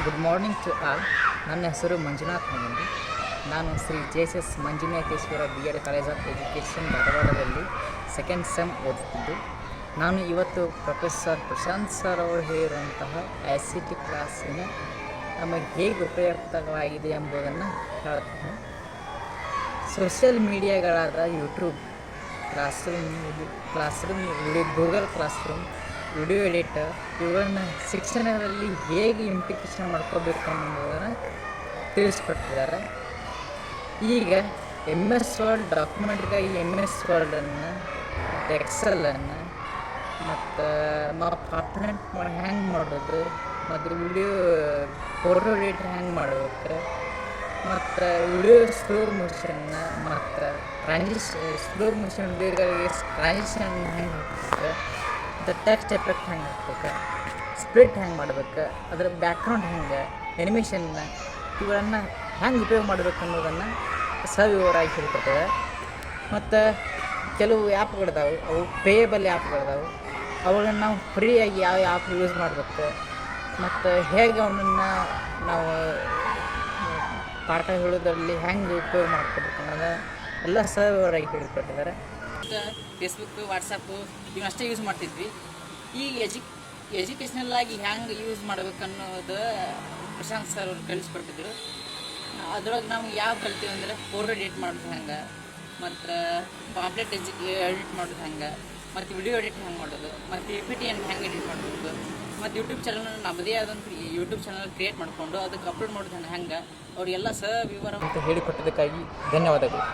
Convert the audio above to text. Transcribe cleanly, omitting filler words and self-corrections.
Good morning to all. ನನ್ನ ಹೆಸರು ಮಂಜುನಾಥ್ ಎಂದು. ನಾನು Shri JSS Manjunatheshwara BEd college of education ಧಾರವಾಡದಲ್ಲಿ ಸೆಕೆಂಡ್ ಸೆಮ್ ಓದುತ್ತಿದ್ದು, ನಾನು ಇವತ್ತು ಪ್ರೊಫೆಸರ್ ಪ್ರಶಾಂತ್ ಸರ್ ಅವರು ಹೇಳಿರುವಂತಹ ICT ಕ್ಲಾಸಿನ ನಮಗೆ ಹೇಗೆ ಉಪಯುಕ್ತವಾಗಿದೆ ಎಂಬುದನ್ನು ಹೇಳ್ತೀನಿ. ಸೋಷಿಯಲ್ ಮೀಡಿಯಾಗಳಾದ YouTube, classroom Google classroom, video editor ಇವುಗಳನ್ನ ಶಿಕ್ಷಣದಲ್ಲಿ ಹೇಗೆ ಇಂಪ್ಲಿಕೇಶನ್ ಮಾಡ್ಕೋಬೇಕು ಅನ್ನೋದನ್ನು ತಿಳಿಸ್ಕೊಡ್ತಿದ್ದಾರೆ. ಈಗ MS ವರ್ಡ್ ಡಾಕ್ಯುಮೆಂಟ್ಗಾಗಿ MS ವರ್ಡನ್ನು ಮತ್ತು ಎಕ್ಸೆಲನ್ನು ಮತ್ತು ಪಾಪ್ರೆಂಟ್ ಹ್ಯಾಂಗೆ ಮಾಡೋದು, ಮತ್ತು ವಿಡಿಯೋ ಫೋಟೋ ಎಡಿಟ್ ಹ್ಯಾಂಗೆ ಮಾಡ್ಬೇಕು, ಮತ್ತು ವಿಡಿಯೋ ಸ್ಲೋ ಮೋಷನ್ನ ಮತ್ತು ಸ್ಲೋ ಮೋಷನ್ ವಿಡಿಯೋಗಳಿಗೆ ಟ್ರಾನ್ಸಿಷನ್ ಹೆಂಗೆ ಹಾಕ್ಬೇಕು, ಮತ್ತು ಟೆಕ್ಸ್ಟ್ ಎಫೆಕ್ಟ್ ಹೆಂಗೆ ಹಾಕ್ಬೇಕು, ಸ್ಪ್ಲಿಟ್ ಹೆಂಗೆ ಮಾಡ್ಬೇಕು, ಅದರ ಬ್ಯಾಕ್ಗ್ರೌಂಡ್ ಹೆಂಗೆ, ಎನಿಮೇಷನ್ನ ಇವುಗಳನ್ನು ಹೆಂಗೆ ಉಪಯೋಗ ಮಾಡಬೇಕು ಅನ್ನೋದನ್ನು ಸವಿವರವಾಗಿ ಹೇಳ್ಕೊಡ್ತದೆ. ಮತ್ತು ಕೆಲವು ಆ್ಯಪ್ಗಳಿದಾವೆ, ಅವು ಪೇಯಬಲ್ ಆ್ಯಪ್ಗಳಿದಾವೆ. ಅವುಗಳನ್ನು ನಾವು ಫ್ರೀಯಾಗಿ ಯಾವ ಆ್ಯಪ್ ಯೂಸ್ ಮಾಡಬೇಕು ಮತ್ತು ಹೇಗೆ ಅವನನ್ನು ನಾವು ಪಾಠ ಹೇಳೋದ್ರಲ್ಲಿ ಹೆಂಗೆ ಉಪಯೋಗ ಮಾಡ್ಕೋಬೇಕು ಅನ್ನೋದು ಎಲ್ಲ ಸವಿವರವಾಗಿ ಹೇಳ್ಕೊಟ್ಟಿದ್ದಾರೆ. ಫೇಸ್ಬುಕ್ಕು, ವಾಟ್ಸಪ್ಪು ಇವನ್ನಷ್ಟೇ ಯೂಸ್ ಮಾಡ್ತಿದ್ವಿ. ಈಗ ಎಜುಕೇಷ್ನಲ್ಲಾಗಿ ಹೆಂಗೆ ಯೂಸ್ ಮಾಡ್ಬೇಕು ಅನ್ನೋದು ಪ್ರಶಾಂತ್ ಸರ್ ಅವ್ರು ಕಲಿಸ್ಕೊಡ್ತಿದ್ರು. ಅದ್ರೊಳಗೆ ನಾವು ಯಾವ ಕಲ್ತೀವಿ ಅಂದರೆ ಫೋಟೋ ಎಡಿಟ್ ಮಾಡೋದು ಹೆಂಗೆ, ಮತ್ತು ಪಾಂಪ್ಲೆಟ್ ಎಡಿಟ್ ಮಾಡೋದು ಹೆಂಗೆ, ಮತ್ತು ವಿಡಿಯೋ ಎಡಿಟ್ ಹೆಂಗೆ ಮಾಡೋದು, ಮತ್ತು PPTಯನ್ನು ಹೆಂಗೆ ಎಡಿಟ್ ಮಾಡಬೇಕು, ಮತ್ತು ಯೂಟ್ಯೂಬ್ ಚಾನಲ್ ನಮ್ಮದೇ ಆದಂಥ ಯೂಟ್ಯೂಬ್ ಚಾನಲ್ ಕ್ರಿಯೇಟ್ ಮಾಡಿಕೊಂಡು ಅದಕ್ಕೆ ಅಪ್ಲೋಡ್ ಮಾಡೋದು ಹೆಂಗೆ ಅವ್ರಿಗೆಲ್ಲ ಸವಿವರ ಅಂತ ಹೇಳಿಕೊಟ್ಟದಕ್ಕಾಗಿ ಧನ್ಯವಾದಗಳು.